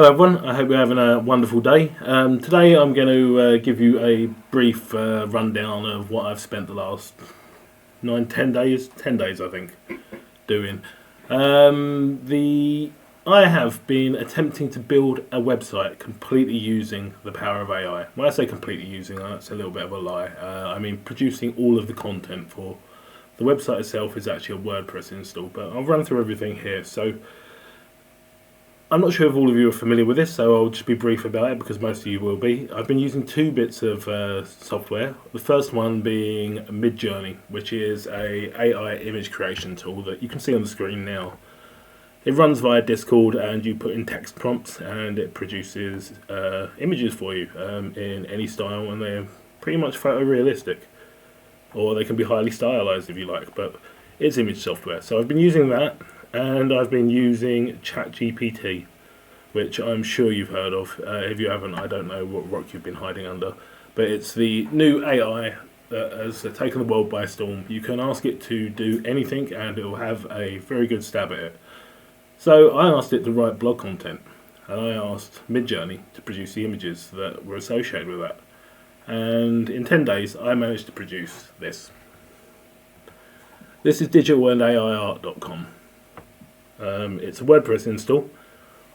Hello everyone, I hope you're having a wonderful day. Today I'm going to give you a brief rundown of what I've spent the last 10 days, 10 days I think, doing. I have been attempting to build a website completely using the power of AI. When I say completely using, that's a little bit of a lie. I mean producing all of the content for the website itself is actually a WordPress install, but I'll run through everything here. So I'm not sure if all of you are familiar with this, so I'll just be brief about it because most of you will be. I've been using two bits of software. The first one being Midjourney, which is a AI image creation tool that you can see on the screen now. It runs via Discord, and you put in text prompts, and it produces images for you in any style, and they're pretty much photorealistic, or they can be highly stylized if you like. But it's image software, so I've been using that. And I've been using ChatGPT, which I'm sure you've heard of. If you haven't, I don't know what rock you've been hiding under. But it's the new AI that has taken the world by storm. You can ask it to do anything and it will have a very good stab at it. So I asked it to write blog content. And I asked Midjourney to produce the images that were associated with that. And in 10 days, I managed to produce this. This is digitalandaiart.com. It's a WordPress install.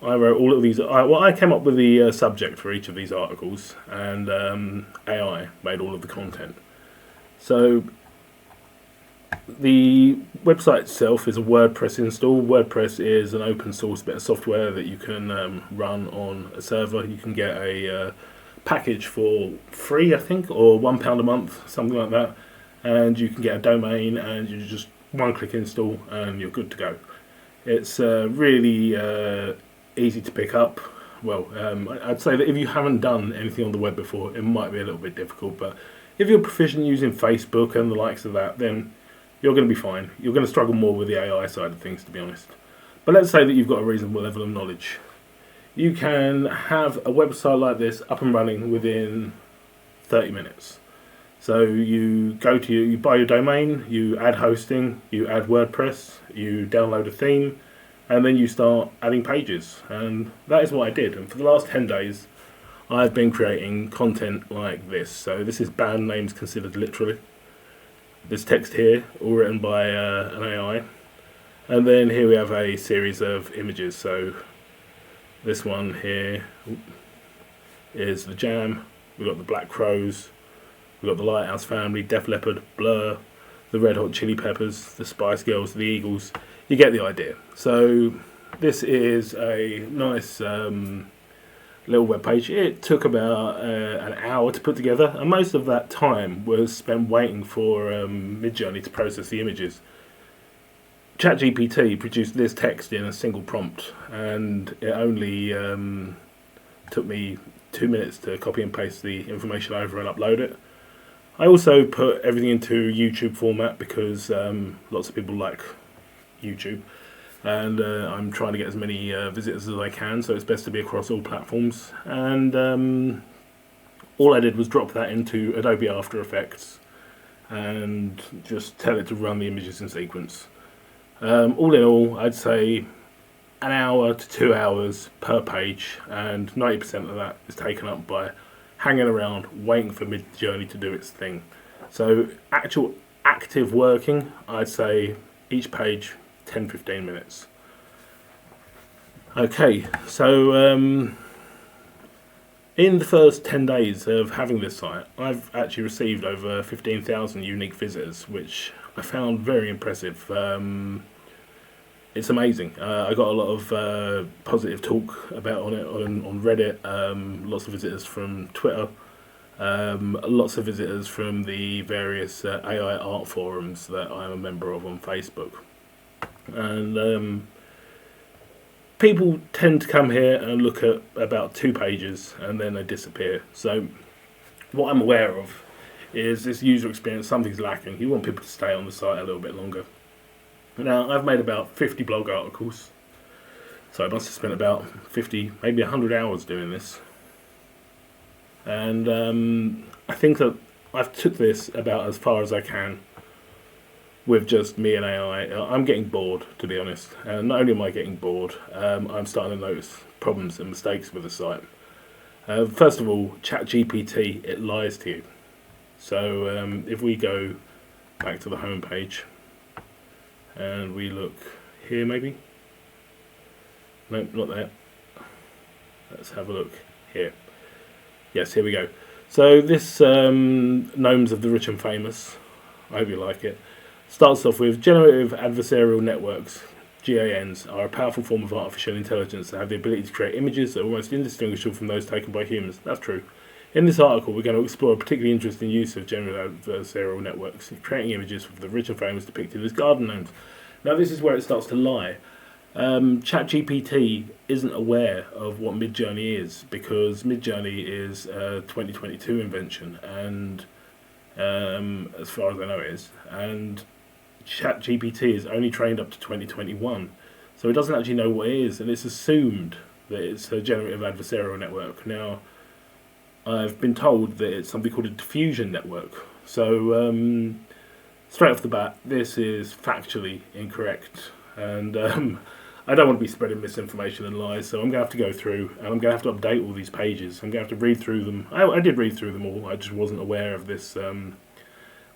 I wrote all of these. I came up with the subject for each of these articles, and AI made all of the content. So the website itself is a WordPress install. WordPress is an open source bit of software that you can run on a server. You can get a package for free, I think, or £1 a month, something like that, and you can get a domain, and you just one-click install, and you're good to go. It's really easy to pick up. Well, I'd say that if you haven't done anything on the web before, it might be a little bit difficult. But if you're proficient using Facebook and the likes of that, then you're going to be fine. You're going to struggle more with the AI side of things, to be honest. But let's say that you've got a reasonable level of knowledge. You can have a website like this up and running within 30 minutes. So you you buy your domain, you add hosting, you add WordPress, you download a theme, and then you start adding pages. And that is what I did. And for the last 10 days, I've been creating content like this. So this is band names considered literally. This text here, all written by an AI. And then here we have a series of images. So this one here is the Jam. We've got the Black Crows. We've got the Lighthouse Family, Def Leppard, Blur, the Red Hot Chili Peppers, the Spice Girls, the Eagles. You get the idea. So this is a nice little web page. It took about an hour to put together, and most of that time was spent waiting for Midjourney to process the images. ChatGPT produced this text in a single prompt, and it only took me 2 minutes to copy and paste the information over and upload it. I also put everything into YouTube format because lots of people like YouTube, and I'm trying to get as many visitors as I can, so it's best to be across all platforms. And all I did was drop that into Adobe After Effects and just tell it to run the images in sequence. All in all, I'd say an hour to 2 hours per page, and 90% of that is taken up by hanging around waiting for Midjourney to do its thing. So actual active working, I'd say each page 10-15 minutes. Okay, so in the first 10 days of having this site, I've actually received over 15,000 unique visitors, which I found very impressive. It's amazing. I got a lot of positive talk about it on Reddit. Lots of visitors from Twitter. Lots of visitors from the various AI art forums that I'm a member of on Facebook. And people tend to come here and look at about 2 pages and then they disappear. So what I'm aware of is this user experience, something's lacking. You want people to stay on the site a little bit longer. Now, I've made about 50 blog articles, so I must have spent about 50, maybe 100 hours doing this. And I think that I've took this about as far as I can. with just me and AI. I'm getting bored, to be honest. And not only am I getting bored, I'm starting to notice problems and mistakes with the site. First of all, ChatGPT, it lies to you. So if we go back to the home page and we look here, maybe. Nope, not there. Let's have a look here. Yes, here we go. So this Gnomes of the Rich and Famous, I hope you like it, starts off with generative adversarial networks. GANs are a powerful form of artificial intelligence that have the ability to create images that are almost indistinguishable from those taken by humans. That's true. In this article, we're going to explore a particularly interesting use of generative adversarial networks, creating images of the rich and famous depicted as garden gnomes. Now, this is where it starts to lie. ChatGPT isn't aware of what Midjourney is, because Midjourney is a 2022 invention, and as far as I know it is, and ChatGPT is only trained up to 2021, so it doesn't actually know what it is, and it's assumed that it's a generative adversarial network. Now, I've been told that it's something called a diffusion network, so straight off the bat, this is factually incorrect, and I don't want to be spreading misinformation and lies, so I'm going to have to go through, and I'm going to have to update all these pages. I'm going to have to read through them. I did read through them all, I just wasn't aware of this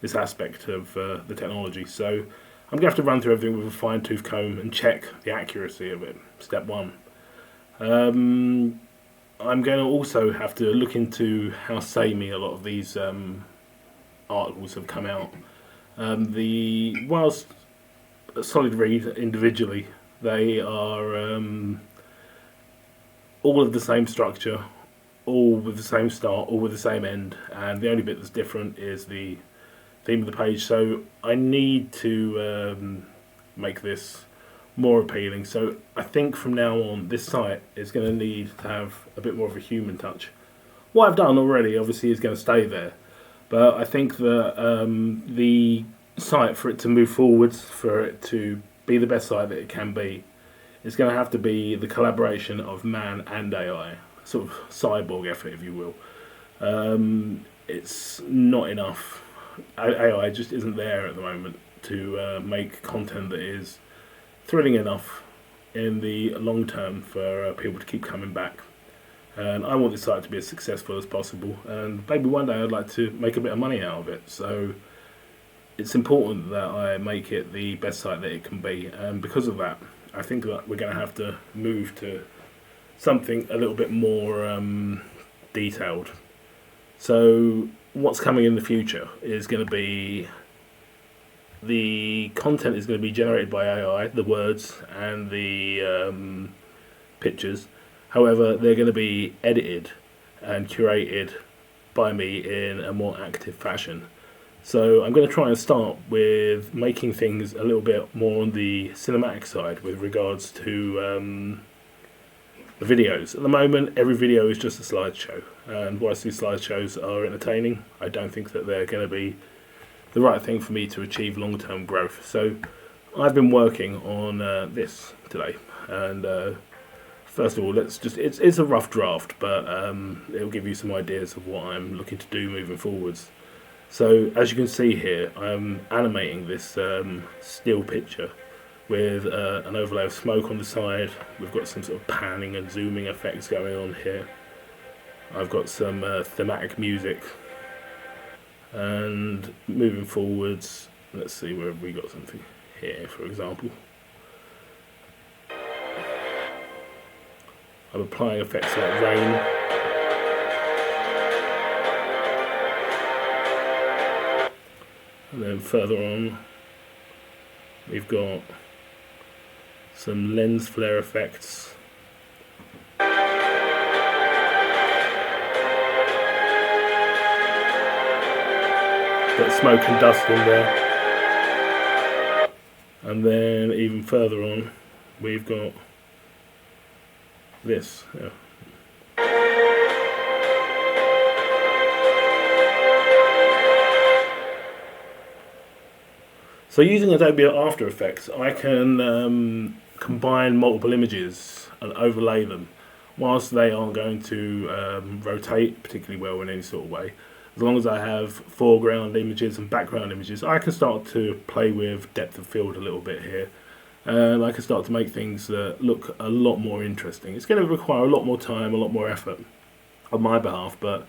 this aspect of the technology. So I'm going to have to run through everything with a fine-tooth comb and check the accuracy of it, step one. I'm going to also have to look into how samey a lot of these articles have come out. Whilst a solid read individually, they are all of the same structure, all with the same start, all with the same end, and the only bit that's different is the theme of the page. So I need to make this more appealing. So I think from now on, this site is going to need to have a bit more of a human touch. What I've done already, obviously, is going to stay there, but I think that the site, for it to move forwards, for it to be the best site that it can be, is going to have to be the collaboration of man and AI, sort of cyborg effort, if you will. It's not enough. AI just isn't there at the moment to make content that is thrilling enough in the long term for people to keep coming back. And I want this site to be as successful as possible, and maybe one day I'd like to make a bit of money out of it. So it's important that I make it the best site that it can be, and because of that, I think that we're going to have to move to something a little bit more detailed. So what's coming in the future is going to be, the content is going to be generated by AI, the words and the pictures. However, they're going to be edited and curated by me in a more active fashion. So I'm going to try and start with making things a little bit more on the cinematic side with regards to the videos. At the moment, every video is just a slideshow, and whilst these slideshows are entertaining, I don't think that they're going to be the right thing for me to achieve long-term growth. So I've been working on this today, and first of all, it's a rough draft, but it'll give you some ideas of what I'm looking to do moving forwards. So as you can see here, I'm animating this still picture with an overlay of smoke on the side. We've got some sort of panning and zooming effects going on here. I've got some thematic music, and moving forwards, let's see, where have we got something here, for example. I'm applying effects like rain. And then further on, we've got some lens flare effects. Got smoke and dust in there. And then even further on, we've got this. Yeah. So using Adobe After Effects, I can combine multiple images and overlay them, whilst they aren't going to rotate particularly well in any sort of way. as long as I have foreground images and background images, I can start to play with depth of field a little bit here. And I can start to make things that look a lot more interesting. It's going to require a lot more time, a lot more effort on my behalf, but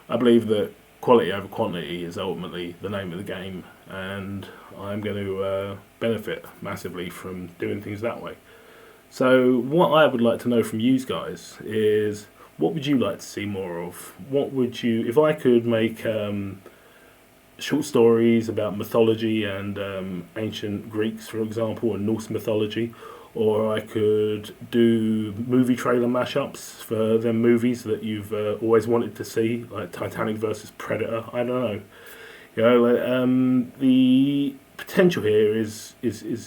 I believe that quality over quantity is ultimately the name of the game, and I'm going to benefit massively from doing things that way. So what I would like to know from you guys is, what would you like to see more of? What would you, if I could make short stories about mythology and ancient Greeks, for example, and Norse mythology, or I could do movie trailer mashups for them movies that you've always wanted to see, like Titanic versus Predator. I don't know. You know, the potential here is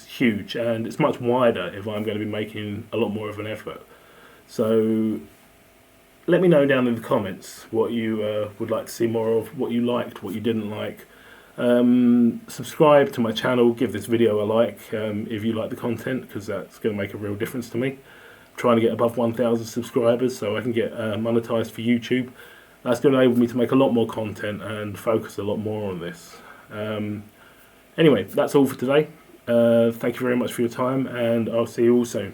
huge, and it's much wider if I'm going to be making a lot more of an effort. So let me know down in the comments what you would like to see more of, what you liked, what you didn't like. Subscribe to my channel, give this video a like if you like the content, because that's going to make a real difference to me. I'm trying to get above 1,000 subscribers so I can get monetized for YouTube. That's going to enable me to make a lot more content and focus a lot more on this. Anyway, that's all for today. Thank you very much for your time, and I'll see you all soon.